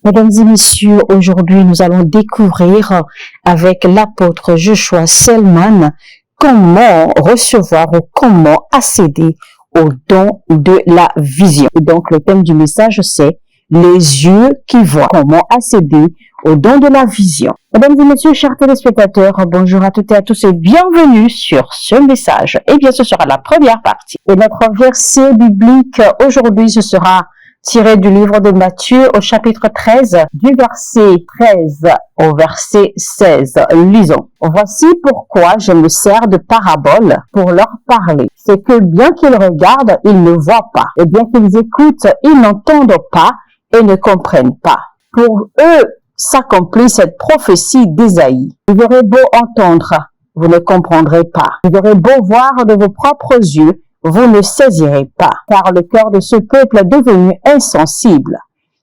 Mesdames et messieurs, aujourd'hui nous allons découvrir avec l'apôtre Joshua Selman comment recevoir ou comment accéder au don de la vision. Et donc le thème du message c'est les yeux qui voient. Comment accéder au don de la vision. Mesdames et messieurs, chers téléspectateurs, bonjour à toutes et à tous et bienvenue sur ce message. Et bien ce sera la première partie. Et notre verset biblique aujourd'hui ce sera tiré du livre de Matthieu au chapitre 13, du verset 13 au verset 16. Lisons. Voici pourquoi je me sers de paraboles pour leur parler. C'est que bien qu'ils regardent, ils ne voient pas. Et bien qu'ils écoutent, ils n'entendent pas et ne comprennent pas. Pour eux, s'accomplit cette prophétie d'Ésaïe. Vous aurez beau entendre, vous ne comprendrez pas. Vous aurez beau voir de vos propres yeux, vous ne saisirez pas, car le cœur de ce peuple est devenu insensible.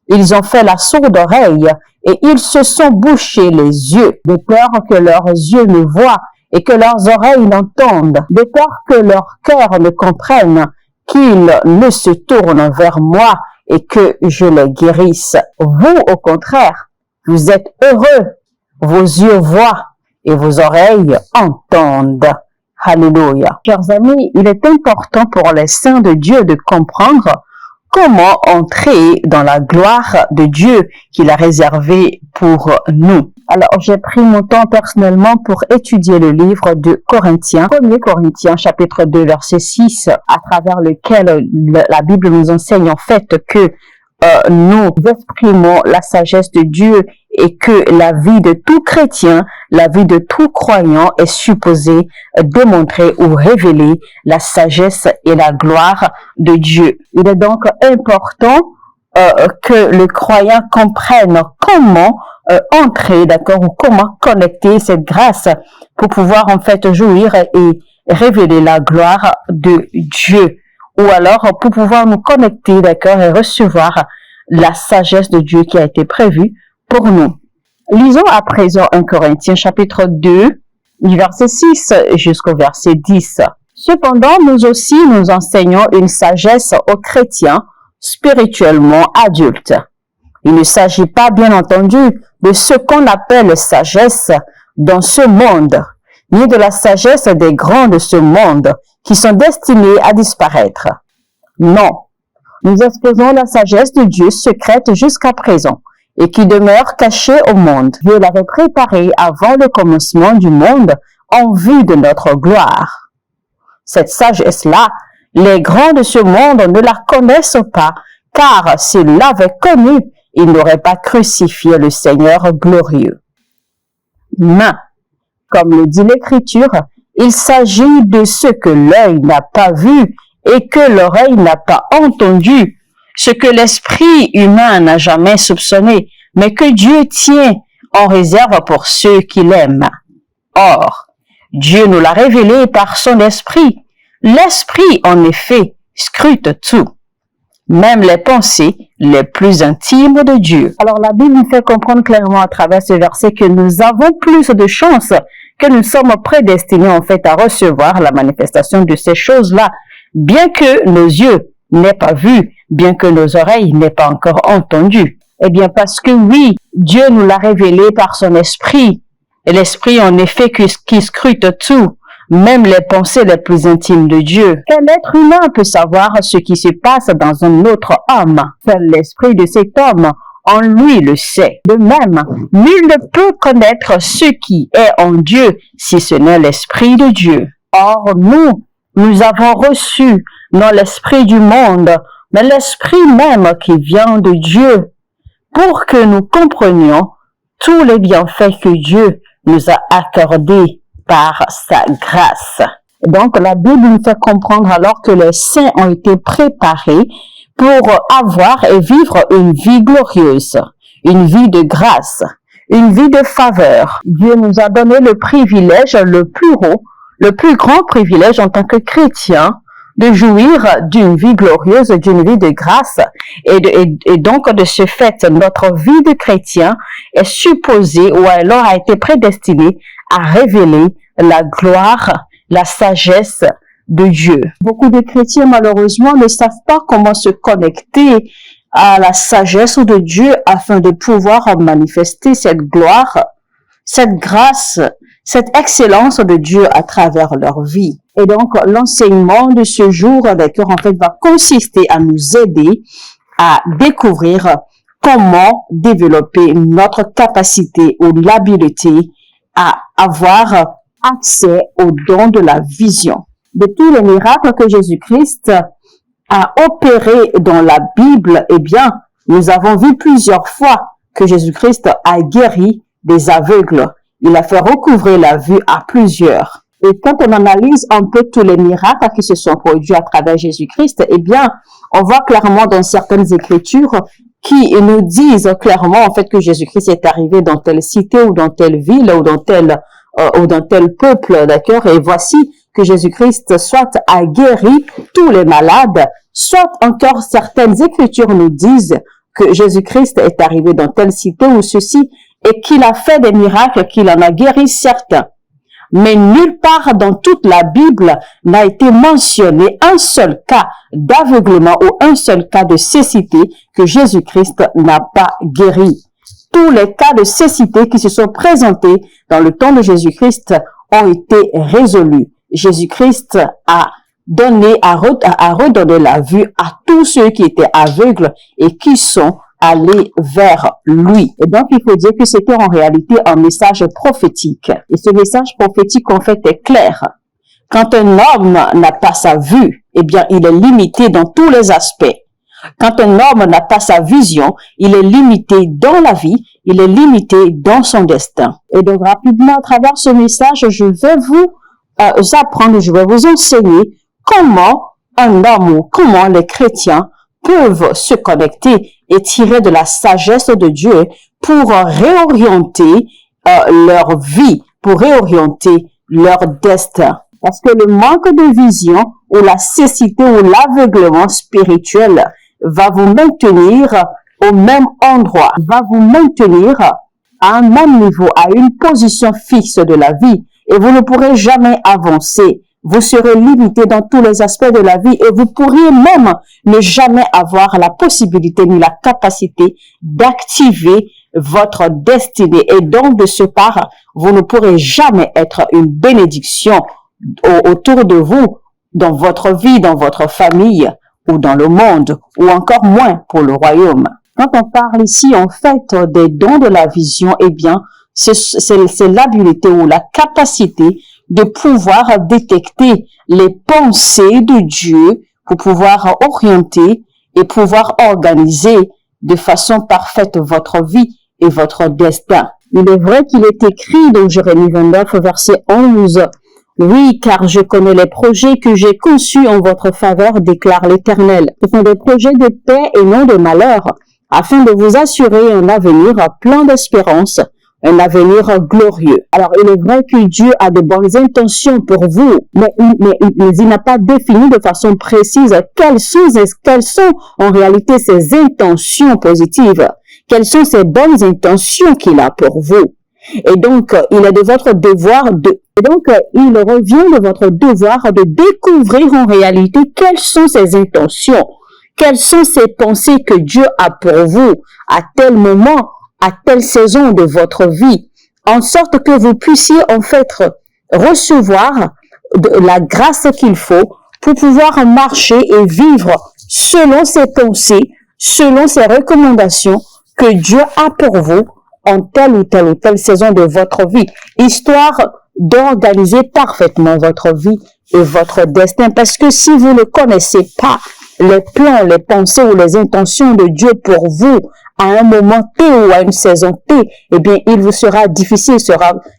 Ils ont fait la sourde oreille et ils se sont bouchés les yeux, de peur que leurs yeux ne voient et que leurs oreilles n'entendent, de peur que leur cœur ne comprenne, qu'ils ne se tournent vers moi et que je les guérisse. Vous, au contraire, vous êtes heureux, vos yeux voient et vos oreilles entendent. Alléluia. Chers amis, il est important pour les saints de Dieu de comprendre comment entrer dans la gloire de Dieu qu'il a réservée pour nous. Alors, j'ai pris mon temps personnellement pour étudier le livre de Corinthiens, 1 Corinthiens, chapitre 2, verset 6, à travers lequel la Bible nous enseigne en fait que nous exprimons la sagesse de Dieu et que la vie de tout chrétien, la vie de tout croyant est supposée démontrer ou révéler la sagesse et la gloire de Dieu. Il est donc important que le croyant comprenne comment entrer, d'accord, ou comment connecter cette grâce pour pouvoir en fait jouir et révéler la gloire de Dieu. Ou alors pour pouvoir nous connecter, d'accord, et recevoir la sagesse de Dieu qui a été prévue pour nous. Lisons à présent 1 Corinthiens chapitre 2, du verset 6 jusqu'au verset 10. Cependant, nous aussi, nous enseignons une sagesse aux chrétiens spirituellement adultes. Il ne s'agit pas, bien entendu, de ce qu'on appelle sagesse dans ce monde, ni de la sagesse des grands de ce monde, qui sont destinés à disparaître. Non, nous exposons la sagesse de Dieu secrète jusqu'à présent et qui demeure cachée au monde. Dieu l'avait préparée avant le commencement du monde en vue de notre gloire. Cette sagesse-là, les grands de ce monde ne la connaissent pas, car s'ils l'avaient connue, ils n'auraient pas crucifié le Seigneur glorieux. Mais, comme le dit l'Écriture, il s'agit de ce que l'œil n'a pas vu et que l'oreille n'a pas entendu, ce que l'esprit humain n'a jamais soupçonné, mais que Dieu tient en réserve pour ceux qui l'aiment. Or, Dieu nous l'a révélé par son esprit. L'esprit, en effet, scrute tout, même les pensées les plus intimes de Dieu. Alors la Bible nous fait comprendre clairement à travers ce verset que nous avons plus de chances que nous sommes prédestinés en fait à recevoir la manifestation de ces choses-là, bien que nos yeux n'aient pas vu, bien que nos oreilles n'aient pas encore entendu. Eh bien parce que oui, Dieu nous l'a révélé par son esprit, et l'esprit en effet qui scrute tout, même les pensées les plus intimes de Dieu. Quel être humain peut savoir ce qui se passe dans un autre homme? Seul l'esprit de cet homme en lui le sait. De même, nul ne peut connaître ce qui est en Dieu si ce n'est l'Esprit de Dieu. Or, nous avons reçu dans l'esprit du monde, mais l'Esprit même qui vient de Dieu, pour que nous comprenions tous les bienfaits que Dieu nous a accordés par sa grâce. Donc, la Bible nous fait comprendre alors que les saints ont été préparés pour avoir et vivre une vie glorieuse, une vie de grâce, une vie de faveur. Dieu nous a donné le privilège le plus haut, le plus grand privilège en tant que chrétien de jouir d'une vie glorieuse, d'une vie de grâce. Et donc, de ce fait, notre vie de chrétien est supposée ou alors a été prédestinée à révéler la gloire, la sagesse de Dieu. Beaucoup de chrétiens, malheureusement, ne savent pas comment se connecter à la sagesse de Dieu afin de pouvoir manifester cette gloire, cette grâce, cette excellence de Dieu à travers leur vie. Et donc, l'enseignement de ce jour, d'accord, en fait, va consister à nous aider à découvrir comment développer notre capacité ou l'habilité à avoir accès au don de la vision. De tous les miracles que Jésus-Christ a opérés dans la Bible, eh bien, nous avons vu plusieurs fois que Jésus-Christ a guéri des aveugles. Il a fait recouvrer la vue à plusieurs. Et quand on analyse un peu tous les miracles qui se sont produits à travers Jésus-Christ, eh bien, on voit clairement dans certaines écritures qui nous disent clairement en fait que Jésus-Christ est arrivé dans telle cité ou dans telle ville ou dans tel peuple, d'accord? Et voici que Jésus-Christ soit a guéri tous les malades, soit encore certaines écritures nous disent que Jésus-Christ est arrivé dans telle cité ou ceci et qu'il a fait des miracles, qu'il en a guéri certains. Mais nulle part dans toute la Bible n'a été mentionné un seul cas d'aveuglement ou un seul cas de cécité que Jésus-Christ n'a pas guéri. Tous les cas de cécité qui se sont présentés dans le temps de Jésus-Christ ont été résolus. Jésus-Christ a redonné la vue à tous ceux qui étaient aveugles et qui sont allés vers lui. Et donc, il faut dire que c'était en réalité un message prophétique. Et ce message prophétique, en fait, est clair. Quand un homme n'a pas sa vue, eh bien, il est limité dans tous les aspects. Quand un homme n'a pas sa vision, il est limité dans la vie, il est limité dans son destin. Et donc, rapidement, à travers ce message, je vais vous apprendre, je vais vous enseigner comment un homme ou comment les chrétiens peuvent se connecter et tirer de la sagesse de Dieu pour réorienter leur vie, pour réorienter leur destin. Parce que le manque de vision ou la cécité ou l'aveuglement spirituel va vous maintenir au même endroit, va vous maintenir à un même niveau, à une position fixe de la vie et vous ne pourrez jamais avancer. Vous serez limité dans tous les aspects de la vie et vous pourriez même ne jamais avoir la possibilité ni la capacité d'activer votre destinée. Et donc, de ce part, vous ne pourrez jamais être une bénédiction autour de vous, dans votre vie, dans votre famille ou dans le monde, ou encore moins pour le royaume. Quand on parle ici, en fait, des dons de la vision, eh bien, c'est l'habilité ou la capacité de pouvoir détecter les pensées de Dieu pour pouvoir orienter et pouvoir organiser de façon parfaite votre vie et votre destin. Il est vrai qu'il est écrit dans Jérémie 29, verset 11, « Oui, car je connais les projets que j'ai conçus en votre faveur, déclare l'Éternel. Ce sont des projets de paix et non de malheur, afin de vous assurer un avenir plein d'espérance, un avenir glorieux. » Alors, il est vrai que Dieu a de bonnes intentions pour vous, mais il n'a pas défini de façon précise quelles sont en réalité ses intentions positives, quelles sont ces bonnes intentions qu'il a pour vous. Et donc, il revient de votre devoir de découvrir en réalité quelles sont ses intentions, quelles sont ces pensées que Dieu a pour vous à tel moment, à telle saison de votre vie, en sorte que vous puissiez en fait recevoir la grâce qu'il faut pour pouvoir marcher et vivre selon ses pensées, selon ses recommandations que Dieu a pour vous en telle ou telle saison de votre vie, histoire d'organiser parfaitement votre vie et votre destin. Parce que si vous ne connaissez pas les plans, les pensées ou les intentions de Dieu pour vous à un moment T ou à une saison T, eh bien, il vous sera difficile,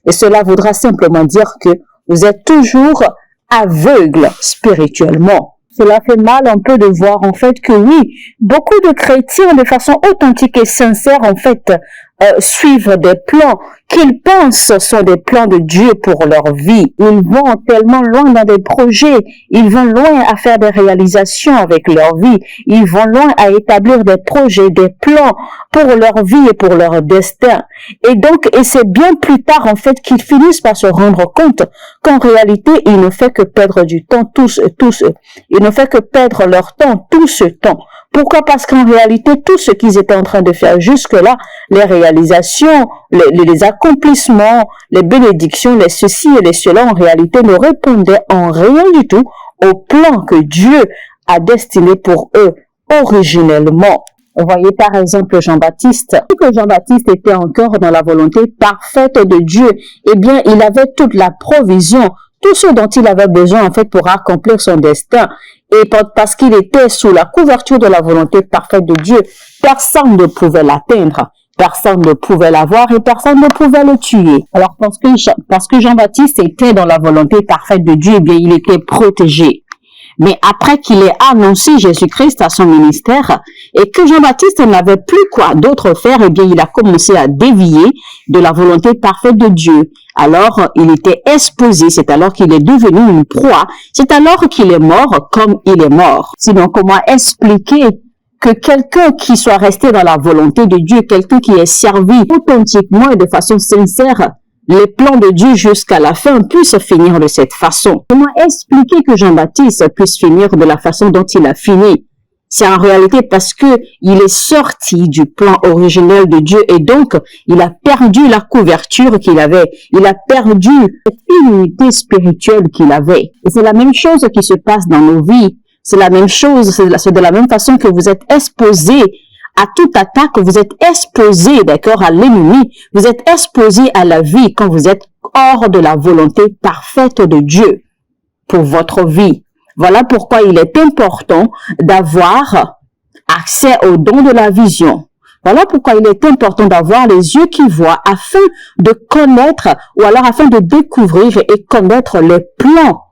et cela voudra simplement dire que vous êtes toujours aveugle spirituellement. Cela fait mal un peu de voir en fait que oui, beaucoup de chrétiens de façon authentique et sincère en fait suivent des plans qu'ils pensent sont des plans de Dieu pour leur vie. Ils vont tellement loin dans des projets, ils vont loin à faire des réalisations avec leur vie, ils vont loin à établir des projets, des plans pour leur vie et pour leur destin. Et c'est bien plus tard en fait qu'ils finissent par se rendre compte qu'en réalité, ils ne font que perdre du temps, ils ne font que perdre leur temps, tout ce temps, Pourquoi? Parce qu'en réalité, tout ce qu'ils étaient en train de faire jusque-là, les réalisations, les accomplissements, les bénédictions, les ceci et les cela, en réalité, ne répondaient en rien du tout au plan que Dieu a destiné pour eux originellement. Vous voyez par exemple Jean-Baptiste. Que Jean-Baptiste était encore dans la volonté parfaite de Dieu, eh bien, il avait toute la provision, tout ce dont il avait besoin en fait pour accomplir son destin. Et parce qu'il était sous la couverture de la volonté parfaite de Dieu, personne ne pouvait l'atteindre, personne ne pouvait l'avoir et personne ne pouvait le tuer. Alors parce que Jean-Baptiste était dans la volonté parfaite de Dieu, eh bien, il était protégé. Mais après qu'il ait annoncé Jésus-Christ à son ministère et que Jean-Baptiste n'avait plus quoi d'autre faire, eh bien, il a commencé à dévier de la volonté parfaite de Dieu. Alors, il était exposé, c'est alors qu'il est devenu une proie, c'est alors qu'il est mort comme il est mort. Sinon, comment expliquer que quelqu'un qui soit resté dans la volonté de Dieu, quelqu'un qui ait servi authentiquement et de façon sincère les plans de Dieu jusqu'à la fin puissent finir de cette façon? Comment expliquer que Jean-Baptiste puisse finir de la façon dont il a fini? C'est en réalité parce que il est sorti du plan originel de Dieu et donc il a perdu la couverture qu'il avait. Il a perdu cette immunité spirituelle qu'il avait. Et c'est la même chose qui se passe dans nos vies. C'est la même chose, c'est de la même façon que vous êtes exposé à toute attaque, vous êtes exposé, d'accord, à l'ennemi, vous êtes exposé à la vie quand vous êtes hors de la volonté parfaite de Dieu pour votre vie. Voilà pourquoi il est important d'avoir accès au don de la vision. Voilà pourquoi il est important d'avoir les yeux qui voient afin de connaître ou alors afin de découvrir et connaître les plans,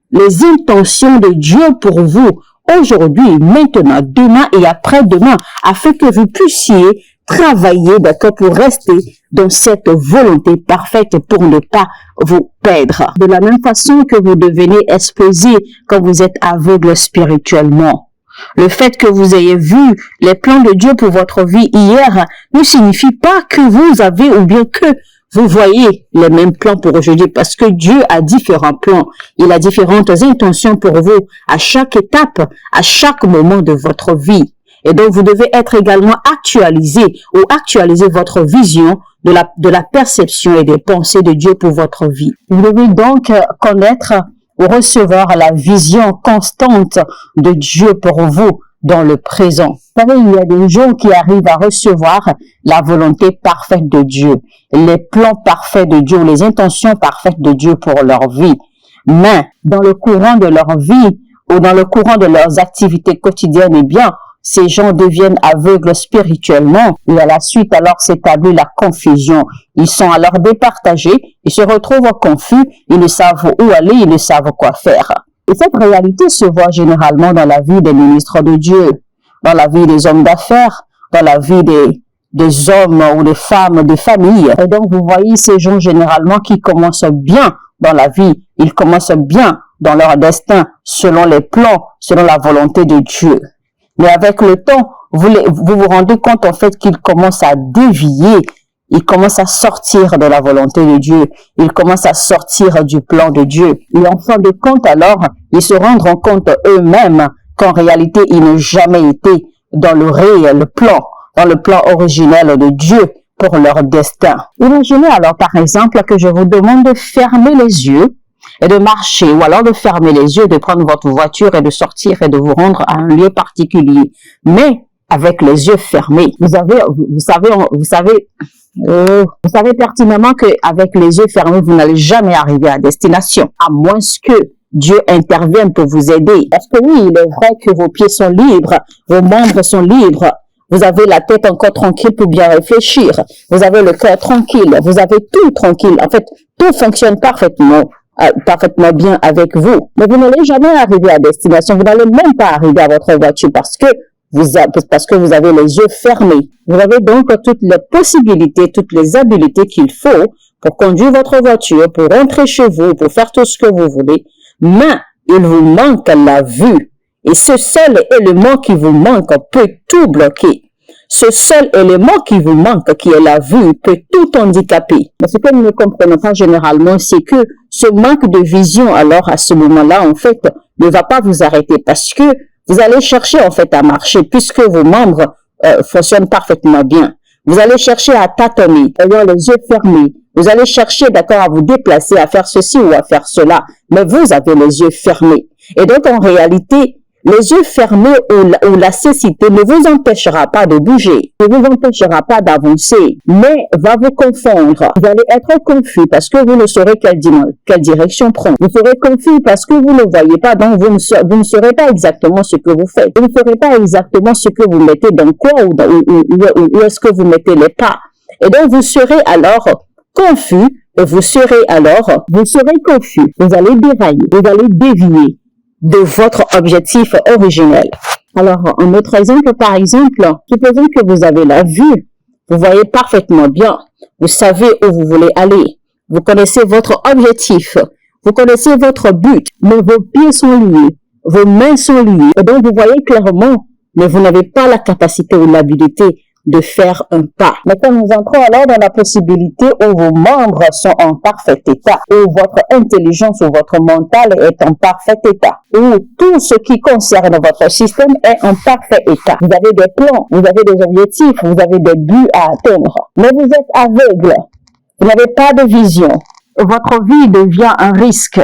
les intentions de Dieu pour vous aujourd'hui, maintenant, demain et après-demain, afin que vous puissiez travailler, d'accord, pour rester dans cette volonté parfaite pour ne pas vous perdre. De la même façon que vous devenez exposé quand vous êtes aveugle spirituellement. Le fait que vous ayez vu les plans de Dieu pour votre vie hier ne signifie pas que vous avez ou bien que vous voyez les mêmes plans pour aujourd'hui parce que Dieu a différents plans. Il a différentes intentions pour vous à chaque étape, à chaque moment de votre vie. Et donc, vous devez être également actualisé ou actualiser votre vision de la perception et des pensées de Dieu pour votre vie. Vous devez donc connaître ou recevoir la vision constante de Dieu pour vous dans le présent. Vous savez, il y a des gens qui arrivent à recevoir la volonté parfaite de Dieu, les plans parfaits de Dieu, les intentions parfaites de Dieu pour leur vie. Mais dans le courant de leur vie ou dans le courant de leurs activités quotidiennes, eh bien, ces gens deviennent aveugles spirituellement et à la suite alors s'établit la confusion. Ils sont alors départagés, ils se retrouvent confus, ils ne savent où aller, ils ne savent quoi faire. Et cette réalité se voit généralement dans la vie des ministres de Dieu, dans la vie des hommes d'affaires, dans la vie des hommes ou des femmes, des familles. Et donc, vous voyez ces gens généralement qui commencent bien dans la vie, ils commencent bien dans leur destin, selon les plans, selon la volonté de Dieu. Mais avec le temps, vous vous rendez compte en fait qu'ils commencent à dévier, ils commencent à sortir de la volonté de Dieu, ils commencent à sortir du plan de Dieu. Et en fin de compte alors, ils se rendront compte eux-mêmes qu'en réalité, ils n'ont jamais été dans le réel plan, dans le plan originel de Dieu pour leur destin. Imaginez alors par exemple que je vous demande de fermer les yeux et de marcher, ou alors de fermer les yeux, de prendre votre voiture et de sortir et de vous rendre à un lieu particulier. Mais avec les yeux fermés, vous savez pertinemment qu'avec les yeux fermés, vous n'allez jamais arriver à destination, à moins que Dieu intervienne pour vous aider. Parce que oui, il est vrai que vos pieds sont libres, vos membres sont libres, vous avez la tête encore tranquille pour bien réfléchir, vous avez le cœur tranquille, vous avez tout tranquille. En fait, tout fonctionne parfaitement bien avec vous. Mais vous n'allez jamais arriver à destination, vous n'allez même pas arriver à votre voiture parce que vous avez les yeux fermés. Vous avez donc toutes les possibilités, toutes les habiletés qu'il faut pour conduire votre voiture, pour rentrer chez vous, pour faire tout ce que vous voulez. Mais il vous manque la vue. Et ce seul élément qui vous manque peut tout bloquer. Ce seul élément qui vous manque, qui est la vue, peut tout handicaper. Mais ce que nous ne comprenons pas généralement, c'est que ce manque de vision, alors à ce moment-là, en fait, ne va pas vous arrêter parce que Vous allez chercher en fait à marcher puisque vos membres fonctionnent parfaitement bien. Vous allez chercher à tâtonner, ayant les yeux fermés. Vous allez chercher, d'accord, à vous déplacer, à faire ceci ou à faire cela. Mais vous avez les yeux fermés. Et donc, en réalité, les yeux fermés ou la cécité ne vous empêchera pas de bouger, ne vous empêchera pas d'avancer, mais va vous confondre. Vous allez être confus parce que vous ne saurez quelle direction prendre. Vous serez confus parce que vous ne voyez pas, donc vous ne saurez pas exactement ce que vous faites. Vous ne saurez pas exactement ce que vous mettez dans quoi ou est-ce que vous mettez les pas. Et donc, vous serez alors confus et vous serez confus. Vous allez dérailler, vous allez dévier de votre objectif originel. Alors, un autre exemple, par exemple, supposons que vous avez la vue, vous voyez parfaitement bien, vous savez où vous voulez aller, vous connaissez votre objectif, vous connaissez votre but, mais vos pieds sont liés, vos mains sont liées, et donc vous voyez clairement, mais vous n'avez pas la capacité ou l'habilité de faire un pas. Maintenant, nous entrons alors dans la possibilité où vos membres sont en parfait état, où votre intelligence ou votre mental est en parfait état, où tout ce qui concerne votre système est en parfait état. Vous avez des plans, vous avez des objectifs, vous avez des buts à atteindre, mais vous êtes aveugle, vous n'avez pas de vision. Votre vie devient un risque.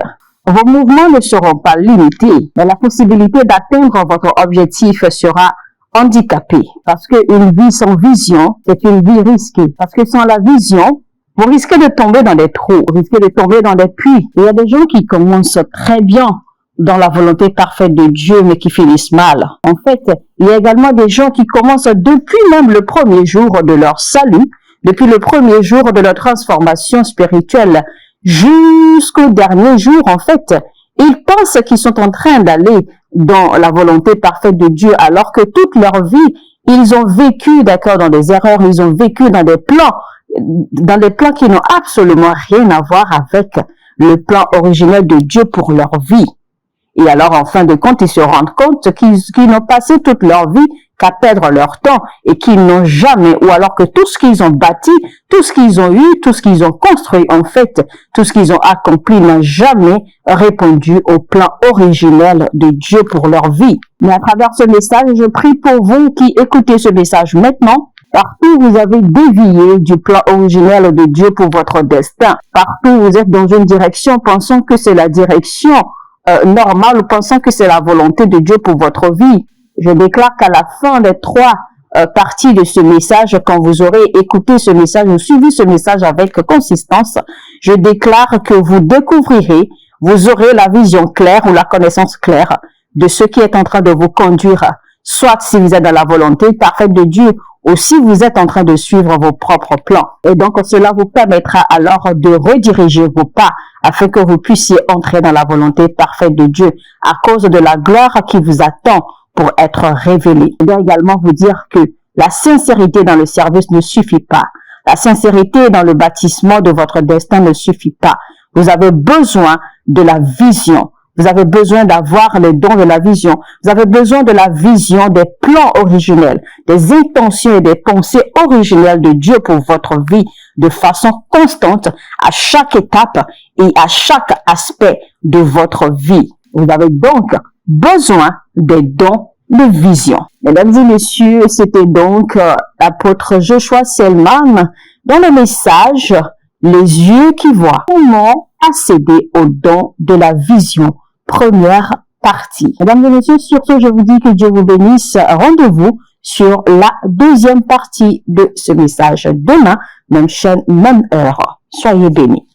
Vos mouvements ne seront pas limités, mais la possibilité d'atteindre votre objectif sera handicapé, parce qu'une vie sans vision, c'est une vie risquée. Parce que sans la vision, vous risquez de tomber dans des trous, vous risquez de tomber dans des puits. Il y a des gens qui commencent très bien dans la volonté parfaite de Dieu, mais qui finissent mal. En fait, il y a également des gens qui commencent depuis même le premier jour de leur salut, depuis le premier jour de leur transformation spirituelle, jusqu'au dernier jour, en fait, ils pensent qu'ils sont en train d'aller dans la volonté parfaite de Dieu, alors que toute leur vie, ils ont vécu, d'accord, dans des erreurs, ils ont vécu dans des plans qui n'ont absolument rien à voir avec le plan originel de Dieu pour leur vie. Et alors, en fin de compte, ils se rendent compte qu'ils n'ont passé toute leur vie qu'à perdre leur temps et qu'ils n'ont jamais, ou alors que tout ce qu'ils ont bâti, tout ce qu'ils ont eu, tout ce qu'ils ont construit, en fait, tout ce qu'ils ont accompli n'a jamais répondu au plan originel de Dieu pour leur vie. Mais à travers ce message, je prie pour vous qui écoutez ce message maintenant. Partout vous avez dévié du plan originel de Dieu pour votre destin. Partout vous êtes dans une direction pensant que c'est la direction normale ou pensant que c'est la volonté de Dieu pour votre vie. Je déclare qu'à la fin des 3 parties de ce message, quand vous aurez écouté ce message ou suivi ce message avec consistance, je déclare que vous découvrirez, vous aurez la vision claire ou la connaissance claire de ce qui est en train de vous conduire, soit si vous êtes dans la volonté parfaite de Dieu ou si vous êtes en train de suivre vos propres plans. Et donc, cela vous permettra alors de rediriger vos pas afin que vous puissiez entrer dans la volonté parfaite de Dieu à cause de la gloire qui vous attend pour être révélée. Je dois également vous dire que la sincérité dans le service ne suffit pas. La sincérité dans le bâtissement de votre destin ne suffit pas. Vous avez besoin de la vision. Vous avez besoin d'avoir les dons de la vision. Vous avez besoin de la vision des plans originels, des intentions et des pensées originelles de Dieu pour votre vie de façon constante à chaque étape et à chaque aspect de votre vie. Vous avez donc besoin des dons de vision. Mesdames et messieurs, c'était donc l'apôtre Joshua Selman dans le message « Les yeux qui voient ». Comment accéder aux dons de la vision, première partie. Mesdames et messieurs, sur ce, je vous dis que Dieu vous bénisse. Rendez-vous sur la deuxième partie de ce message demain, même chaîne, même heure. Soyez bénis.